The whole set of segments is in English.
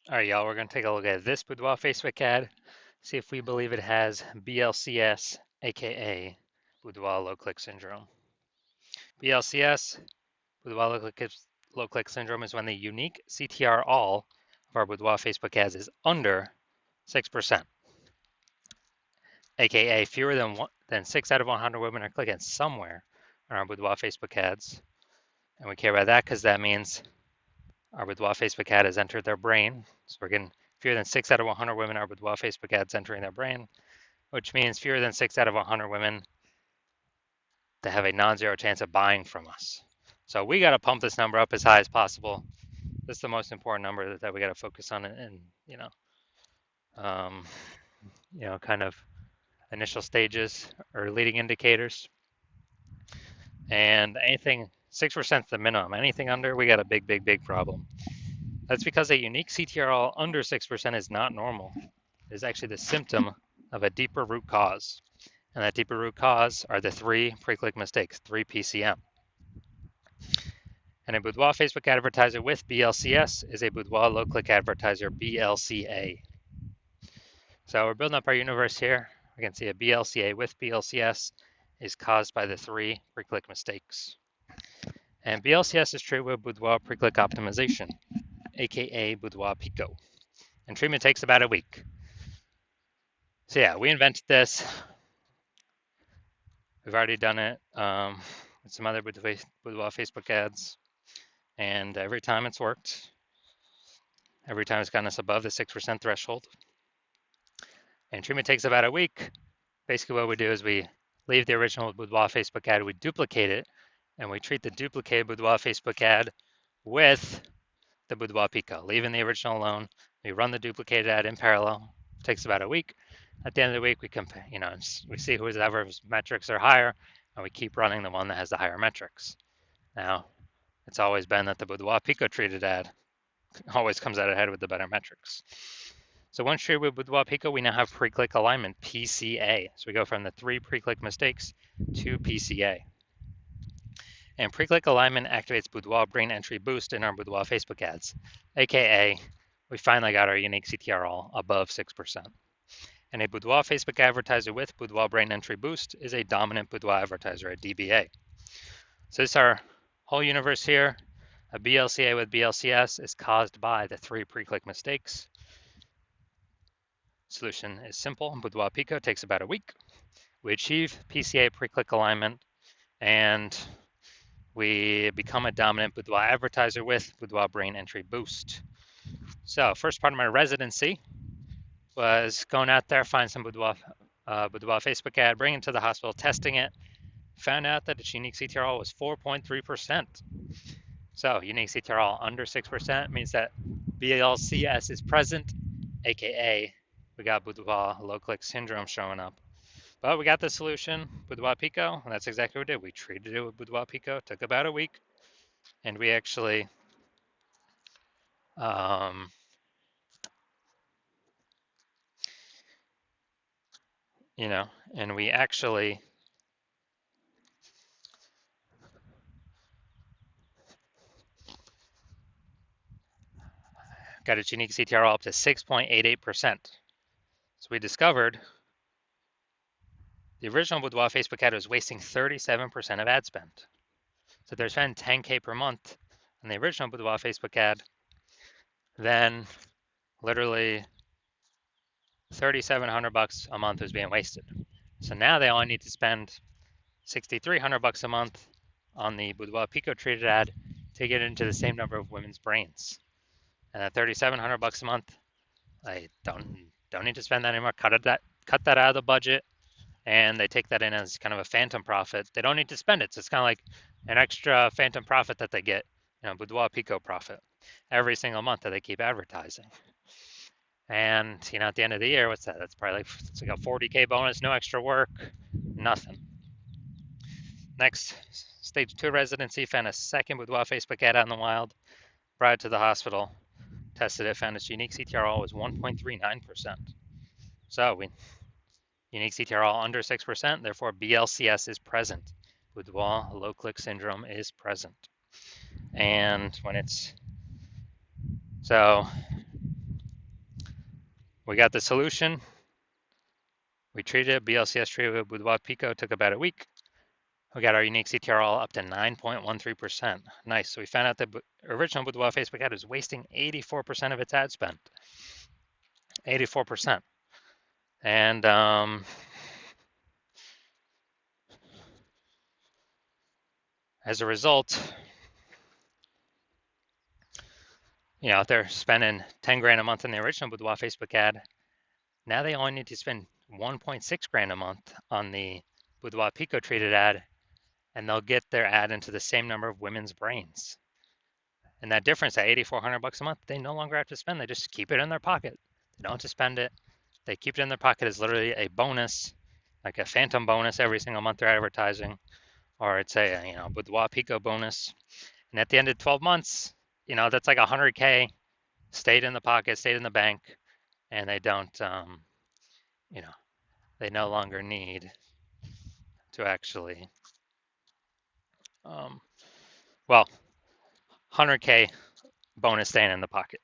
All right, y'all, we're going to take a look at this Boudoir Facebook ad, see if we believe it has BLCS, aka Boudoir low click syndrome. BLCS, Boudoir low click syndrome, is when the unique CTR all of our Boudoir Facebook ads is under 6%, aka fewer than 6 out of 100 women are clicking somewhere on our Boudoir Facebook ads. And we care about that because that means our Boudoir Facebook ad has entered their brain. So we're getting fewer than 6 out of 100 women our Boudoir Facebook ads entering their brain, which means fewer than 6 out of 100 women that have a non-zero chance of buying from us. So we got to pump this number up as high as possible. This is the most important number that we got to focus on, and um, kind of initial stages or leading indicators. And anything 6% is the minimum. Anything under, we got a big, big, big problem. That's because a unique CTRL under 6% is not normal. It is actually the symptom of a deeper root cause. And that deeper root cause are the 3 pre-click mistakes, 3 PCM. And a Boudoir Facebook advertiser with BLCS is a Boudoir low-click advertiser, BLCA. So we're building up our universe here. We can see a BLCA with BLCS is caused by the 3 pre-click mistakes. And BLCS is treated with Boudoir pre-click optimization, aka Boudoir Pico. And treatment takes about a week. So yeah, we invented this. We've already done it with some other Boudoir Facebook ads. And every time it's worked. Every time it's gotten us above the 6% threshold. And treatment takes about a week. Basically what we do is we leave the original Boudoir Facebook ad, we duplicate it, and we treat the duplicated Boudoir Facebook ad with the Boudoir Pico, leaving the original alone. We run the duplicated ad in parallel. It takes about a week. At the end of the week, we compare, we see whoever's metrics are higher, and we keep running the one that has the higher metrics. Now, it's always been that the Boudoir Pico treated ad always comes out ahead with the better metrics. So once treated with Boudoir Pico, we now have pre-click alignment, PCA. So we go from the 3 pre-click mistakes to PCA. And pre-click alignment activates Boudoir brain entry boost in our Boudoir Facebook ads, aka we finally got our unique CTR all above 6%. And a Boudoir Facebook advertiser with Boudoir brain entry boost is a dominant Boudoir advertiser, a DBA. So this is our whole universe here. A BLCA with BLCS is caused by the 3 pre-click mistakes. Solution is simple. Boudoir Pico takes about a week. We achieve PCA pre-click alignment, and we become a dominant Boudoir advertiser with Boudoir brain entry boost. So first part of my residency was going out there, find some Boudoir Facebook ad, bring it to the hospital, testing it, found out that its unique CTRL was 4.3%. So unique CTRL under 6% means that BLCS is present, aka we got Boudoir low click syndrome showing up. But we got the solution, Boudoir Pico, and that's exactly what we did. We treated it with Boudoir Pico, took about a week, and we actually and we actually got its unique CTRL up to 6.88%. So we discovered the original Boudoir Facebook ad was wasting 37% of ad spend. So they're spending 10K per month on the original Boudoir Facebook ad, then literally 3,700 bucks a month was being wasted. So now they only need to spend 6,300 bucks a month on the Boudoir Pico treated ad to get into the same number of women's brains. And at 3,700 bucks a month, I don't need to spend that anymore. Cut that out of the budget, and they take that in as kind of a phantom profit. They don't need to spend it, so it's kind of like an extra phantom profit that they get, Boudoir Pico profit every single month that they keep advertising. And at the end of the year, what's that? That's probably it's like a 40K bonus, no extra work, nothing. Next, stage 2 residency, found a second Boudoir Facebook ad out in the wild, brought it to the hospital, tested it, found its unique CTRL was 1.39%. So unique CTRL under 6%, therefore BLCS is present. Boudoir low click syndrome is present. And when it's, so We got the solution. We treated it. BLCS treated with Boudoir Pico. Took about a week. We got our unique CTR up to 9.13%. Nice. So we found out that original Boudoir Facebook ad was wasting 84% of its ad spend. 84%. And as a result, if they're spending 10 grand a month on the original Boudoir Facebook ad, now they only need to spend 1.6 grand a month on the Boudoir Pico treated ad, and they'll get their ad into the same number of women's brains. And that difference, at $8,400 a month, they no longer have to spend. They just keep it in their pocket. They don't have to spend it. They keep it in their pocket as literally a bonus, like a phantom bonus every single month they're advertising, or it's a Boudoir Pico bonus. And at the end of 12 months, that's like 100K stayed in the pocket, stayed in the bank, and they don't, they no longer need to actually, 100K bonus staying in the pocket.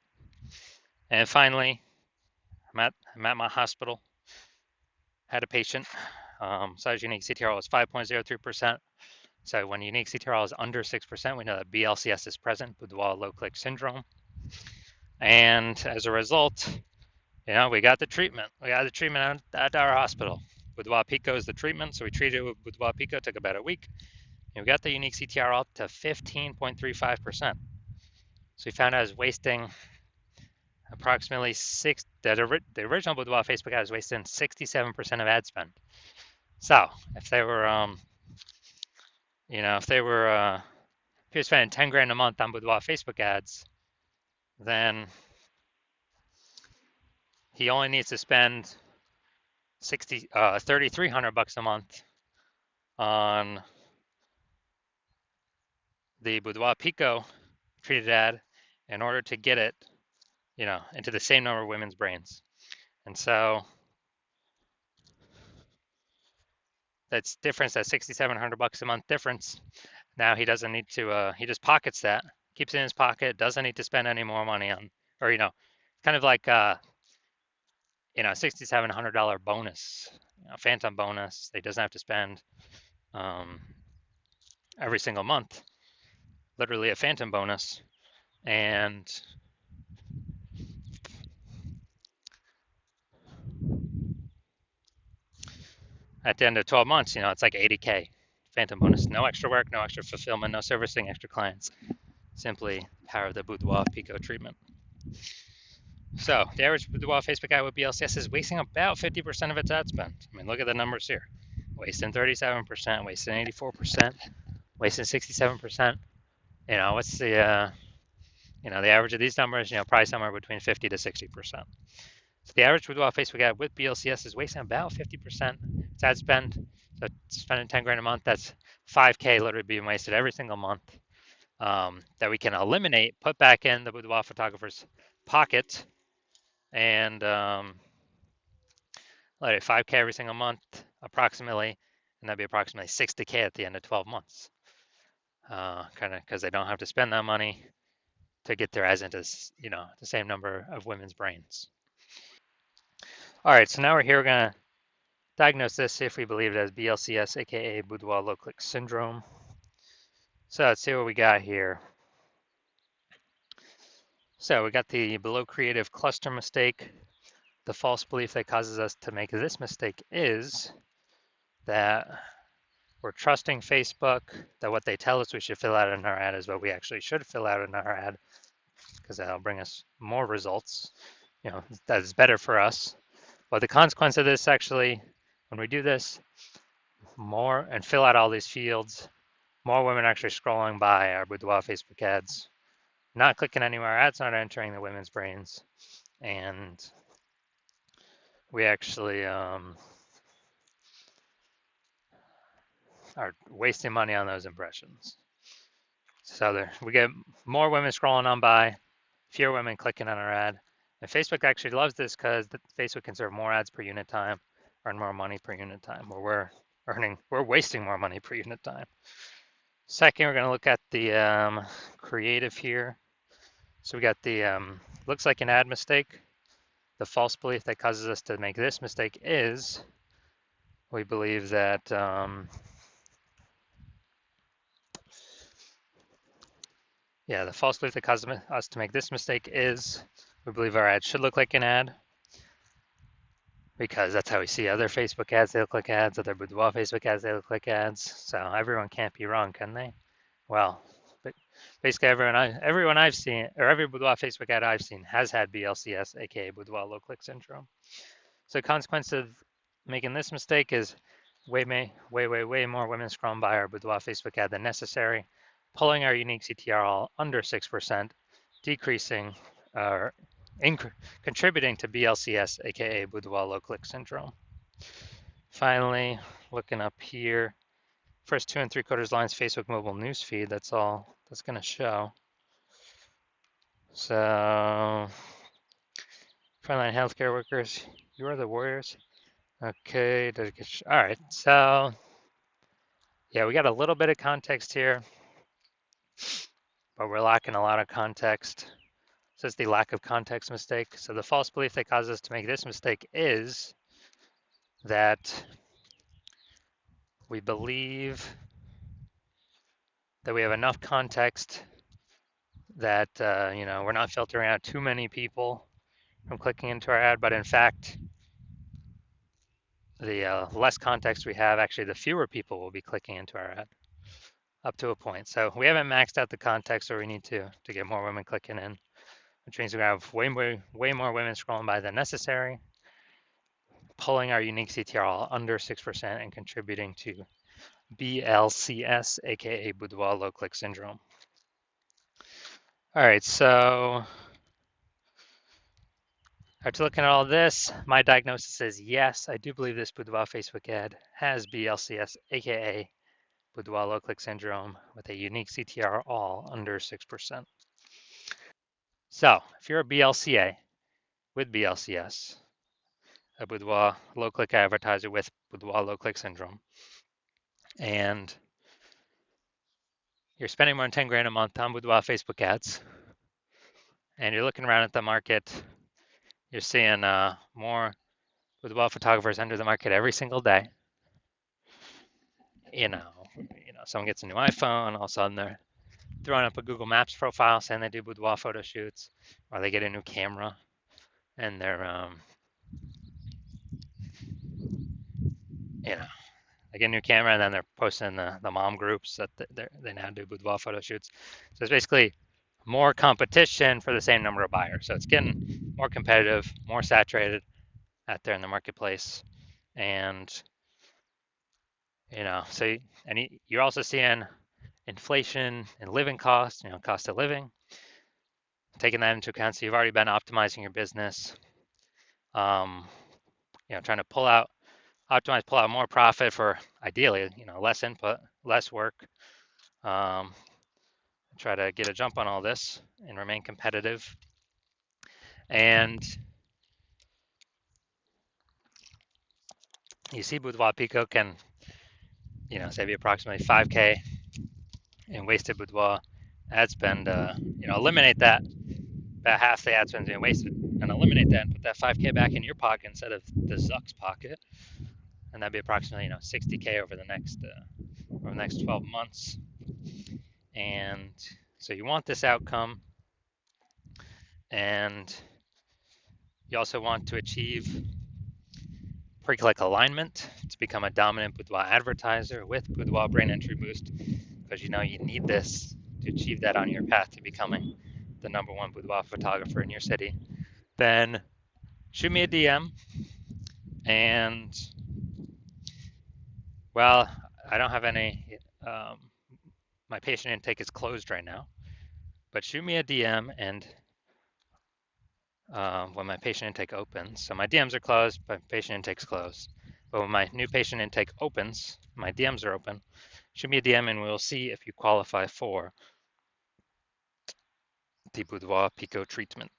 And finally, I'm at my hospital, had a patient, size unique CTRL is 5.03%. So when unique CTRL is under 6%, we know that BLCS is present, Boudoir low click syndrome. And as a result, we got the treatment. We got the treatment at our hospital. Boudoir Pico is the treatment, so we treated it with Boudoir Pico. Took about a week. And we got the unique CTR up to 15.35%. So we found out I was wasting approximately the original Boudoir Facebook ad was wasting 67% of ad spend. So if they were, if you were spending 10 grand a month on Boudoir Facebook ads, then he only needs to spend $3,300 a month on the Boudoir Pico treated ad in order to get it, into the same number of women's brains. And so that's difference, that $6,700 a month difference. Now he doesn't need to, he just pockets that, keeps it in his pocket, doesn't need to spend any more money on, or, kind of like, $6,700 bonus, phantom bonus. He doesn't have to spend every single month, literally a phantom bonus. And at the end of 12 months, it's like 80K phantom bonus. No extra work, no extra fulfillment, no servicing extra clients. Simply power of the Boudoir Pico treatment. So the average Boudoir Facebook ad with BLCS is wasting about 50% of its ad spend. I mean, look at the numbers here. Wasting 37%, wasting 84%, wasting 67%. What's the, the average of these numbers, probably somewhere between 50 to 60%. So the average Boudoir Facebook ad with BLCS is wasting about 50% its ad spend. So spending 10 grand a month, that's 5K literally being wasted every single month, that we can eliminate, put back in the Boudoir photographer's pocket, and let it 5K every single month approximately, and that'd be approximately 60K at the end of 12 months. Kind of because they don't have to spend that money to get their ads into, the same number of women's brains. All right, so now we're here, we're gonna diagnose this, see if we believe it as BLCS, aka Boudoir low click syndrome. So let's see what we got here. So we got the below creative cluster mistake. The false belief that causes us to make this mistake is that we're trusting Facebook, that what they tell us we should fill out in our ad is what we actually should fill out in our ad, because that'll bring us more results. That is better for us. But the consequence of this, actually, when we do this more and fill out all these fields, more women actually scrolling by our Boudoir Facebook ads, not clicking anywhere, ads not entering the women's brains, and we actually are wasting money on those impressions. So we get more women scrolling on by, fewer women clicking on our ad. And Facebook actually loves this because Facebook can serve more ads per unit time, earn more money per unit time, where we're wasting more money per unit time. Second, we're going to look at the creative here. So we got the looks like an ad mistake. The false belief that causes us to make this mistake is we believe that the false belief that causes us to make this mistake is we believe our ad should look like an ad because that's how we see other Facebook ads. They look like ads. Other Boudoir Facebook ads, they look like ads. So everyone can't be wrong, can they? Well, but basically everyone I've seen, or every Boudoir Facebook ad I've seen has had BLCS, aka Boudoir low click syndrome. So the consequence of making this mistake is way more women scrolling by our Boudoir Facebook ad than necessary, pulling our unique CTR all under 6%, decreasing or contributing to BLCS, aka Boudoir low click syndrome. Finally, looking up here, first 2 3/4 lines Facebook mobile newsfeed. That's all that's going to show. So, frontline healthcare workers, you are the warriors. Okay, all right. So, yeah, we got a little bit of context here, but we're lacking a lot of context. So it's the lack of context mistake. So the false belief that causes us to make this mistake is that we believe that we have enough context that we're not filtering out too many people from clicking into our ad, but in fact, the less context we have, actually, the fewer people will be clicking into our ad up to a point. So we haven't maxed out the context, or we need to get more women clicking in, which means we have way more women scrolling by than necessary, pulling our unique CTR all under 6% and contributing to BLCS, aka Boudoir low click syndrome. All right, so after looking at all this, my diagnosis is yes, I do believe this Boudoir Facebook ad has BLCS, aka Boudoir low click syndrome, with a unique CTR all under 6%. So if you're a BLCA with BLCS, a Boudoir low click advertiser with Boudoir low click syndrome, and you're spending more than 10 grand a month on Boudoir Facebook ads, and you're looking around at the market, you're seeing more Boudoir photographers enter the market every single day. Someone gets a new iPhone, all of a sudden they're throwing up a Google Maps profile saying they do boudoir photo shoots, or they get a new camera and they're, they get a new camera and then they're posting the mom groups that they now do boudoir photo shoots. So it's basically more competition for the same number of buyers. So it's getting more competitive, more saturated out there in the marketplace. And, so, you're also seeing inflation and living costs, cost of living, taking that into account. So you've already been optimizing your business, trying to pull out more profit for ideally, less input, less work. Try to get a jump on all this and remain competitive. And you see Boudoir Pico can, save you approximately 5K in wasted Boudoir ad spend. Eliminate that. About half the ad spend being wasted, and eliminate that and put that 5K back in your pocket instead of the Zuck's pocket, and that'd be approximately 60K over the next 12 months. And so you want this outcome, and you also want to achieve pre-click alignment to become a dominant Boudoir advertiser with Boudoir Brain Entry Boost, because you need this to achieve that on your path to becoming the #1 boudoir photographer in your city. Then shoot me a DM, and well, I don't have any, my patient intake is closed right now, but shoot me a DM, and when my patient intake opens, so my DMs are closed, but patient intake's closed. But when my new patient intake opens, my DMs are open. Shoot me a DM and we'll see if you qualify for the Boudoir Pico treatment.